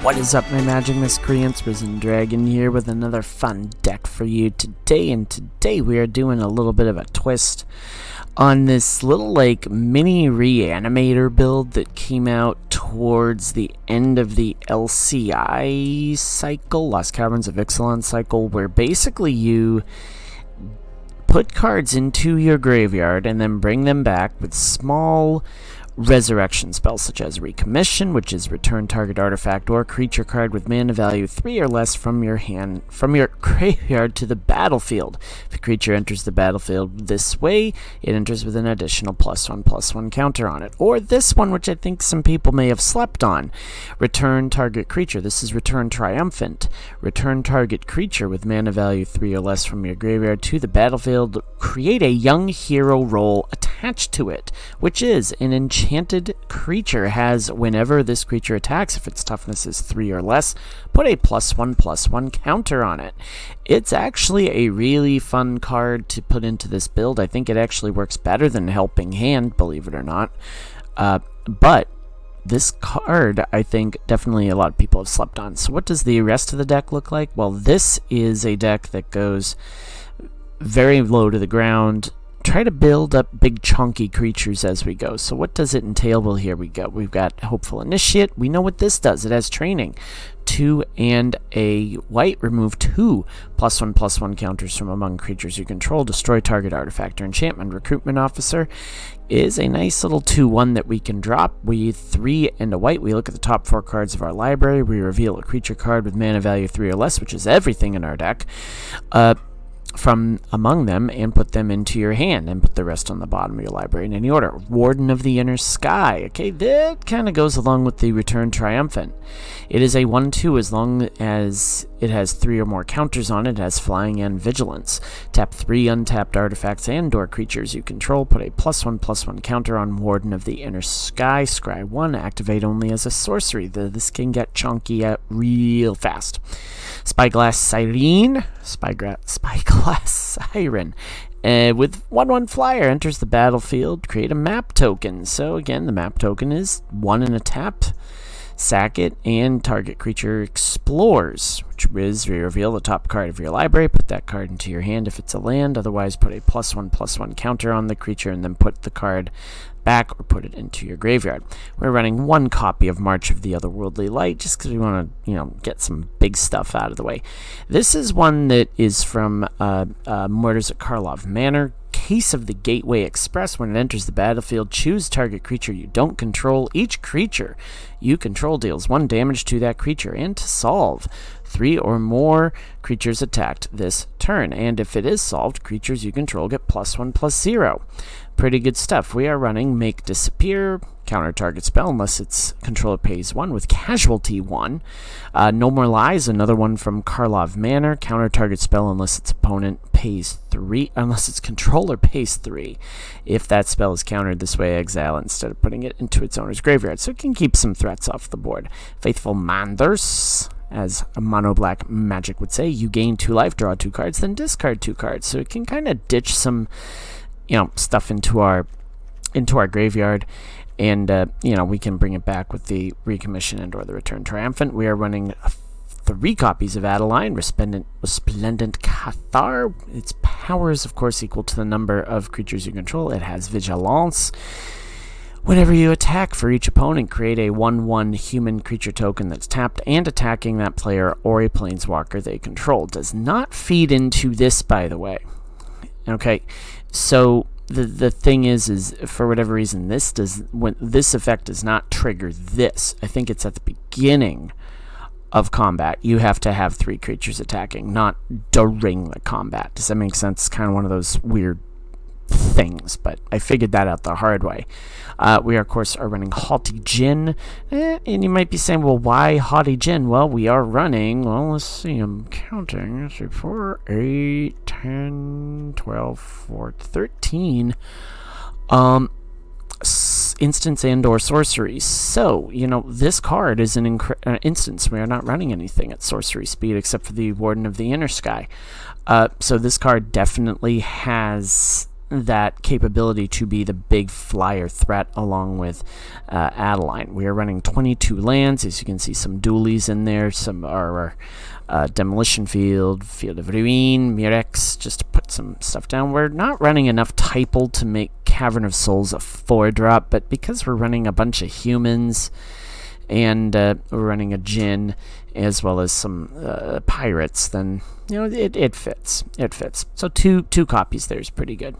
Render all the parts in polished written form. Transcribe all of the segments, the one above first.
What is up, my magic miscreants? Risen Dragon here with another fun deck for you today, and today we are doing a little bit of a twist on this little like mini reanimator build that came out towards the end of the LCI cycle, Lost Caverns of Ixalan cycle, where basically you put cards into your graveyard and then bring them back with small resurrection spells such as Recommission, which is return target artifact or creature card with mana value 3 or less from your graveyard to the battlefield. If a creature enters the battlefield this way, it enters with an additional +1/+1 counter on it. Or this one, which I think some people may have slept on, return target creature. This is Return Triumphant. Return target creature with mana value 3 or less from your graveyard to the battlefield. Create a young hero role attached to it, which is an enchanted creature. Has whenever this creature attacks, if its toughness is 3 or less, put a +1/+1 counter on it. It's actually a really fun card to put into this build. I think it actually works better than Helping Hand, believe it or not. But this card, I think, definitely a lot of people have slept on. So what does the rest of the deck look like? Well, this is a deck that goes very low to the ground. Try to build up big chunky creatures as we go. So what does it entail? Well, here we go. We've got Hopeful Initiate. We know what this does. It has training. 2 and a white. Remove 2 +1/+1 counters from among creatures you control. Destroy target artifact or enchantment. Recruitment Officer is a nice little 2/1 that we can drop. We 3 and a white. We look at the top 4 cards of our library. We reveal a creature card with mana value 3 or less, which is everything in our deck, from among them, and put them into your hand, and put the rest on the bottom of your library in any order. Warden of the Inner Sky. Okay, that kind of goes along with the Return Triumphant. It is a 1/2 as long as it has 3 or more counters on it. It has Flying and Vigilance. Tap 3 untapped artifacts and or creatures you control. Put a +1/+1 counter on Warden of the Inner Sky. Scry 1. Activate only as a sorcery. This can get chunky real fast. Spyglass Siren. Spyglass Siren. With 1/1 flyer, enters the battlefield. Create a map token. So again, the map token is 1 and a tap. Sack it, and target creature explores, which is reveal the top card of your library. Put that card into your hand if it's a land. Otherwise, put a +1/+1 counter on the creature, and then put the card back or put it into your graveyard. We're running 1 copy of March of the Otherworldly Light just because we want to, get some big stuff out of the way. This is one that is from Murders at Karlov Manor. Case of the Gateway Express. When it enters the battlefield, choose target creature you don't control. Each creature you control deals 1 damage to that creature, and to solve 3 or more creatures attacked this turn. And if it is solved, creatures you control get +1/+0. Pretty good stuff. We are running Make Disappear, counter target spell unless its controller pays 1 with Casualty 1. No More Lies, another one from Karlov Manor, counter target spell unless its opponent pays 3, unless its controller pays 3. If that spell is countered this way, exile it instead of putting it into its owner's graveyard, so it can keep some threats off the board. Faithful Manders, as a mono black magic would say, you gain 2 life, draw 2 cards, then discard 2 cards, so it can kind of ditch some stuff into our graveyard, and we can bring it back with the Recommission and or the Return Triumphant. We are running 3 copies of Adeline, Resplendent Cathar. Its power is of course equal to the number of creatures you control. It has Vigilance. Whenever you attack for each opponent, create a 1/1 human creature token that's tapped and attacking that player or a planeswalker they control. Does not feed into this, by the way. Okay, so the thing is for whatever reason when this effect does not trigger this. I think it's at the beginning of combat. You have to have 3 creatures attacking, not during the combat. Does that make sense? It's kind of one of those weird things, but I figured that out the hard way. We of course are running Haughty Djinn, and you might be saying, well, why Haughty Djinn? Well, we are running, let's see, I'm counting, 4, 8, 10, 12, 14, 13 instants and or sorceries. So, this card is an instance. We are not running anything at sorcery speed except for the Warden of the Inner Sky. So this card definitely has that capability to be the big flyer threat along with Adeline. We are running 22 lands. As you can see, some dualies in there. Some are Demolition Field, Field of Ruin, Mirex, just to put some stuff down. We're not running enough Typal to make Cavern of Souls a 4-drop, but because we're running a bunch of humans and we're running a Djinn as well as some pirates, then it fits. It fits. So two copies there is pretty good.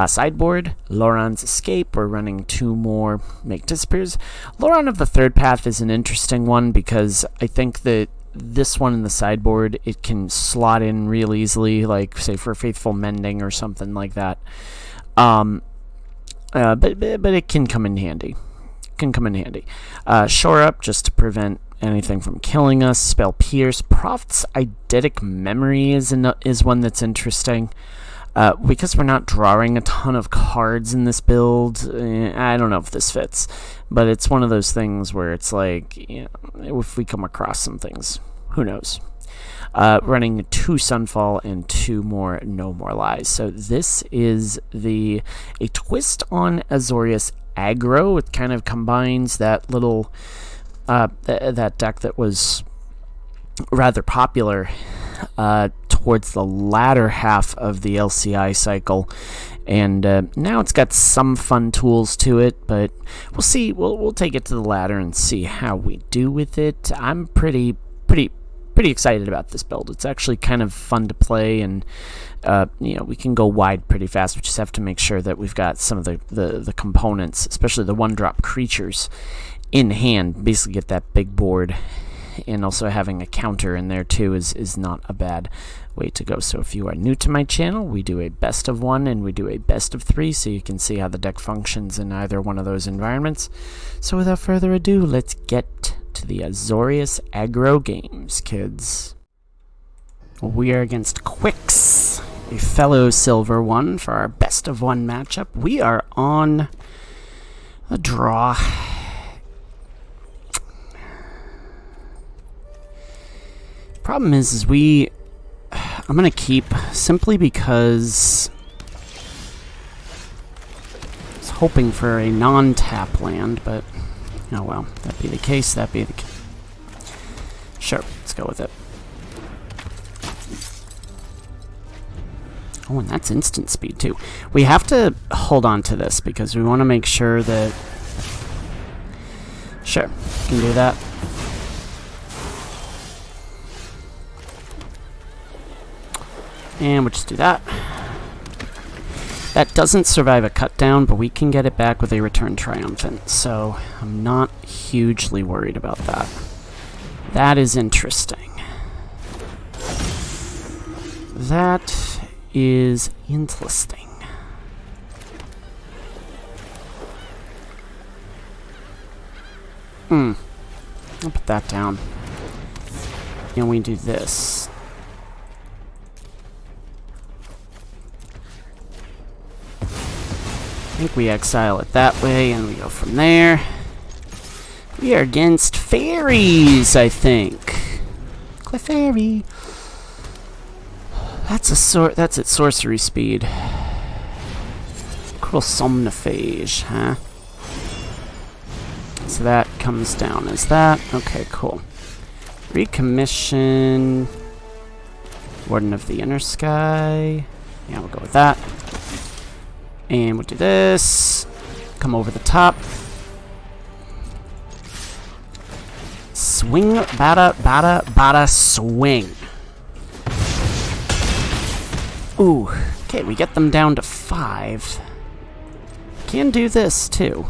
Sideboard, Loran's Escape. We're running 2 more Make Disappears. Loran of the Third Path is an interesting one because I think that this one in the sideboard, it can slot in real easily, like say for Faithful Mending or something like that. But it can come in handy. Shore Up, just to prevent anything from killing us. Spell Pierce. Prophet's Eidetic Memory is one that's interesting. Because we're not drawing a ton of cards in this build, I don't know if this fits. But it's one of those things where it's like, if we come across some things, who knows? Running 2 Sunfall and 2 more No More Lies. So this is a twist on Azorius Aggro. It kind of combines that little that deck that was rather popular towards the latter half of the LCI cycle, and now it's got some fun tools to it, but we'll see. We'll take it to the ladder and see how we do with it. I'm pretty excited about this build. It's actually kind of fun to play, and we can go wide pretty fast. We just have to make sure that we've got some of the components, especially the 1-drop creatures, in hand. Basically get that big board, and also having a counter in there too is not a bad way to go. So if you are new to my channel, we do a best of 1 and we do a best of 3, so you can see how the deck functions in either one of those environments. So without further ado, let's get to the Azorius Aggro games, kids. We are against Quix, a fellow Silver 1, for our best of 1 matchup. We are on a draw. Problem is I'm gonna keep, simply because I was hoping for a non-tap land, but oh well, that be the case, Sure, let's go with it. Oh, and that's instant speed too. We have to hold on to this because we want to make sure that... Sure, can do that. And we'll just do that. That doesn't survive a cut down, but we can get it back with a Return Triumphant, so I'm not hugely worried about that. That is interesting. That is interesting. I'll put that down. And we do this. I think we exile it that way, and we go from there. We are against fairies, I think. Clefairy. That's at sorcery speed. Cruel Somnophage, huh? So that comes down as that. Okay, cool. Recommission. Warden of the Inner Sky. Yeah, we'll go with that. And we'll do this. Come over the top. Swing, bada, swing. Ooh. Okay, we get them down to 5. Can do this, too.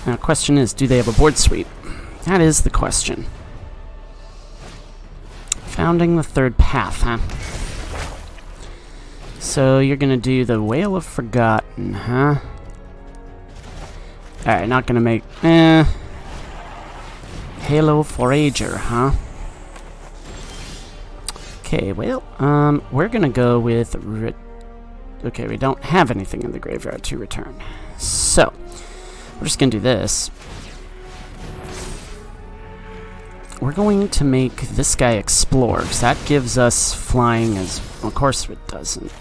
Now, the question is, do they have a board sweep? That is the question. Founding the Third Path, huh? So you're gonna do the Whale of Forgotten, huh? Alright, not gonna make... Halo Forager, huh? Okay, well, we're gonna go with... Okay, we don't have anything in the graveyard to return. So, we're just gonna do this. we're going to make this guy explore, because that gives us flying as... Of course it doesn't.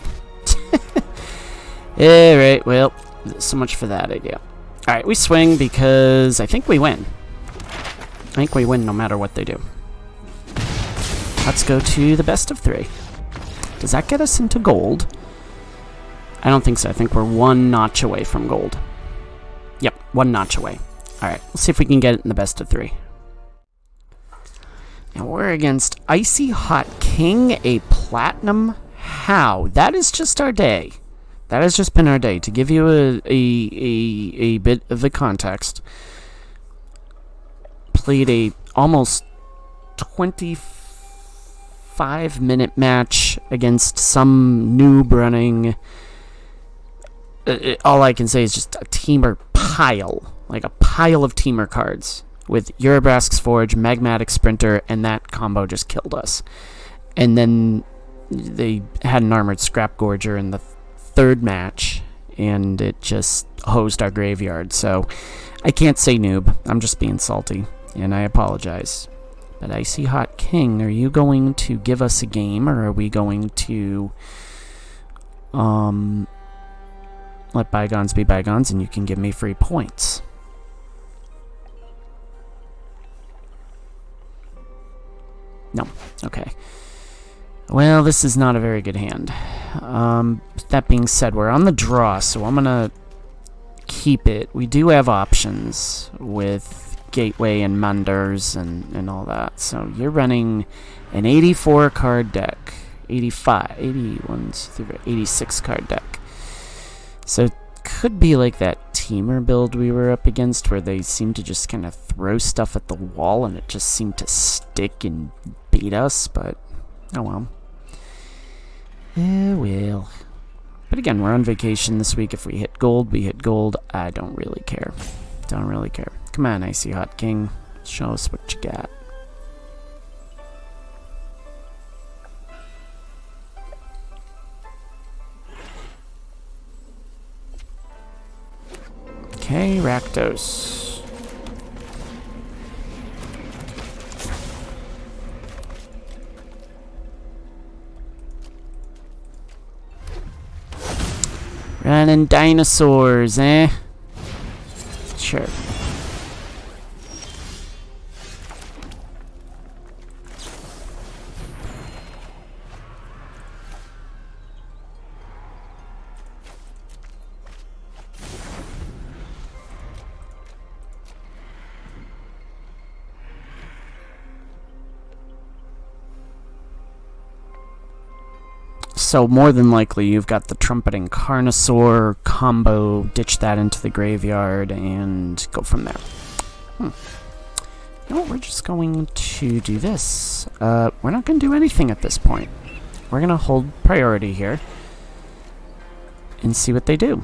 Alright, well, so much for that idea. Alright, we swing because I think we win. I think we win no matter what they do. Let's go to the best of 3. Does that get us into gold? I don't think so. I think we're 1 notch away from gold. Yep, 1 notch away. Alright, let's see if we can get it in the best of 3. Now we're against Icy Hot King, a platinum How. That is just our day. That has just been our day. To give you a bit of the context, played a almost 25-minute match against some noob running... all I can say is just a teamer pile. Like a pile of teamer cards. With Urabrask's Forge, Magmatic Sprinter, and that combo just killed us. And then they had an Armored Scrap Gorger in the 3rd match, and it just hosed our graveyard. So I can't say noob. I'm just being salty, and I apologize. But Icy Hot King, are you going to give us a game, or are we going to let bygones be bygones, and you can give me free points? No. Okay. Well, this is not a very good hand. That being said, we're on the draw, so I'm gonna keep it. We do have options with Gateway and Manders and all that. So you're running an 84 card deck. 85, 81, 86 card deck. So it could be like that teamer build we were up against where they seem to just kind of throw stuff at the wall and it just seemed to stick and beat us, but oh well. Well. But again, we're on vacation this week. If we hit gold, we hit gold. I don't really care. Don't really care. Come on, Icy Hot King. Show us what you got. Okay, Rakdos. Running dinosaurs, eh? Sure. So more than likely you've got the Trumpeting Carnosaur combo, ditch that into the graveyard, and go from there. No, we're just going to do this. We're not going to do anything at this point. We're going to hold priority here and see what they do.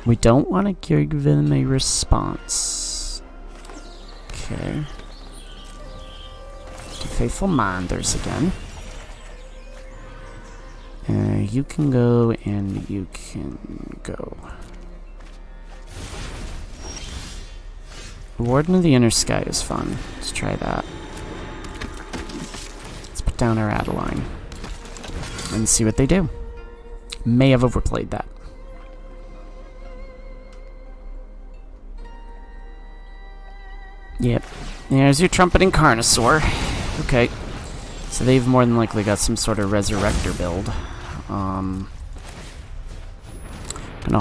We don't want to give them a response. Okay. To Faithful Manders again. You can go, and you can go. Warden of the Inner Sky is fun. Let's try that. Let's put down our Adeline. And see what they do. May have overplayed that. Yep. There's your Trumpeting Carnosaur. Okay. So they've more than likely got some sort of Resurrector build. Gonna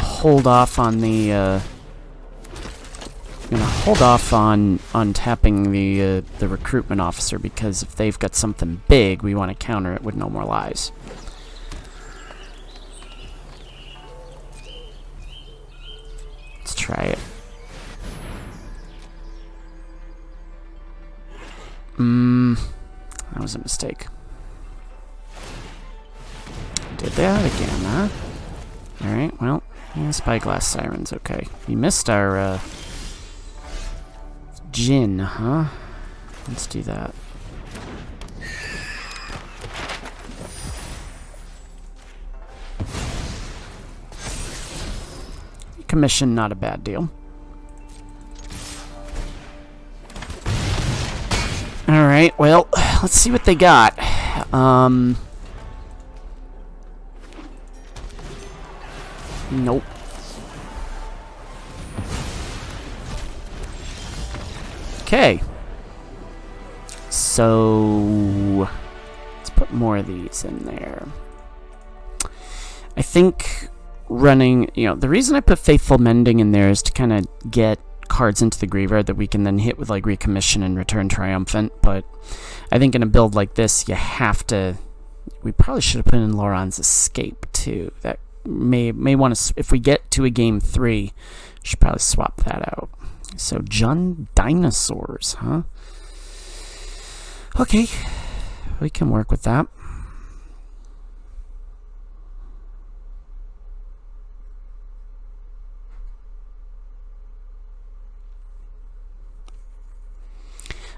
hold off on the tapping the recruitment officer, because if they've got something big, we want to counter it with No More Lies. Let's try it. That was a mistake. Did that again, huh? Alright, well, yeah, Spyglass Siren's okay. We missed our, Jin, huh? Let's do that. Commission, not a bad deal. Alright, well, let's see what they got. Nope. Okay. So let's put more of these in there. I think running, the reason I put Faithful Mending in there is to kind of get cards into the graveyard that we can then hit with like Recommission and Return Triumphant, but I think in a build like this you have to, we probably should have put in Loran's Escape too. That may want to, if we get to a game 3, should probably swap that out. So Jund Dinosaurs, huh? Okay, we can work with that.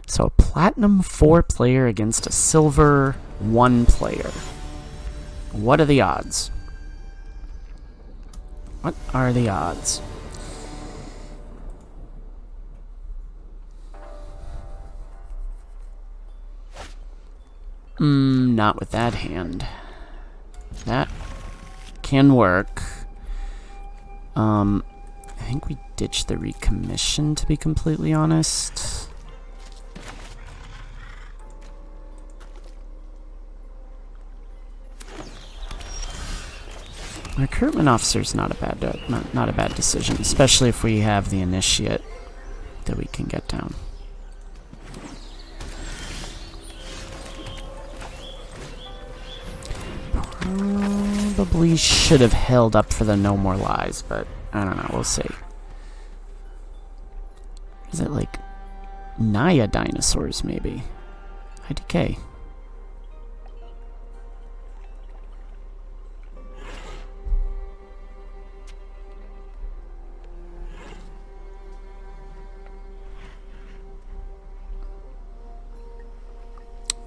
So a Platinum 4 player against a Silver 1 player. What are the odds? What are the odds? Not with that hand. That can work. I think we ditched the Recommission, to be completely honest. Recruitment Officer's not a bad decision, especially if we have the Initiate that we can get down. Probably should have held up for the No More Lies, but I don't know, we'll see. Is it like Naya Dinosaurs, maybe? IDK.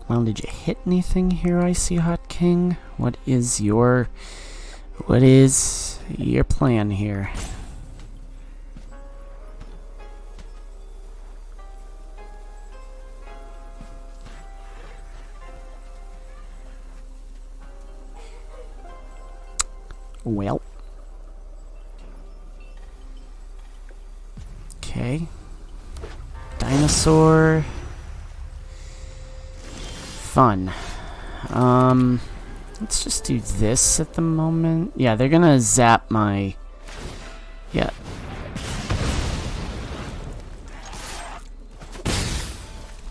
Well, did you hit anything here, Icy Hot King? What is your plan here? Well. Okay. Dinosaur. Fun. Let's just do this at the moment. Yeah, they're gonna zap my... Yeah.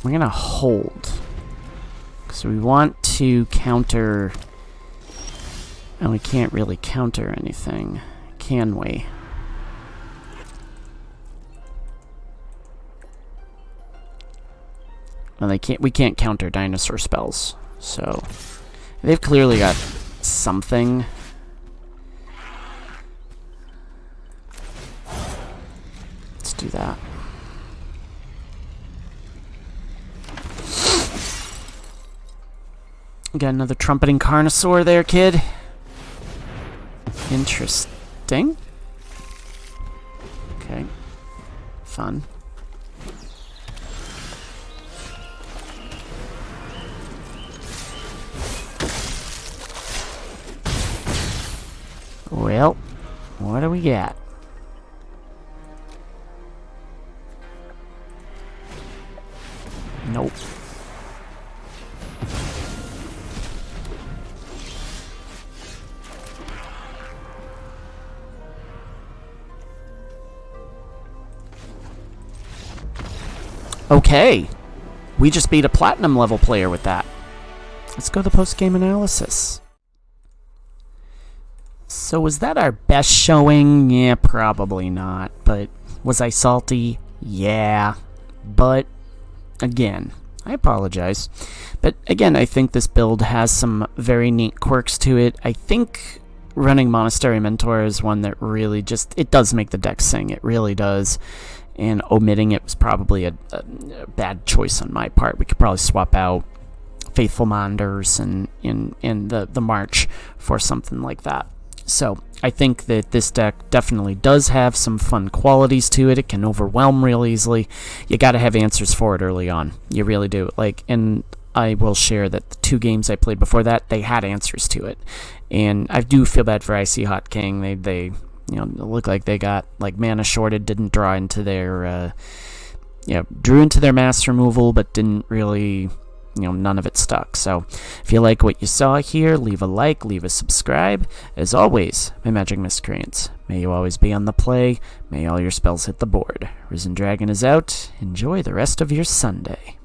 We're gonna hold. Because we want to counter... And we can't really counter anything, can we? Well, we can't counter dinosaur spells, so they've clearly got something. Let's do that. Got another trumpeting Carnosaur there, kid. Interesting. Okay. Fun. Well, what do we got? Nope. Okay. We just beat a platinum level player with that. Let's go to the post-game analysis. So was that our best showing? Yeah, probably not. But was I salty? Yeah. But again, I apologize. But again, I think this build has some very neat quirks to it. I think running Monastery Mentor is one that really just, it does make the deck sing. It really does. And omitting it was probably a bad choice on my part. We could probably swap out Faithful Monders and in the March for something like that. So I think that this deck definitely does have some fun qualities to it. It can overwhelm real easily. You got to have answers for it early on. You really do. Like, and I will share that the 2 games I played before that, they had answers to it. And I do feel bad for Icy Hot King. They look like they got like mana shorted, didn't draw into their drew into their mass removal, but didn't really, none of it stuck. So if you like what you saw here, leave a like, leave a subscribe. As always, my magic miscreants, may you always be on the play, may all your spells hit the board. Risen Dragon is out. Enjoy the rest of your Sunday.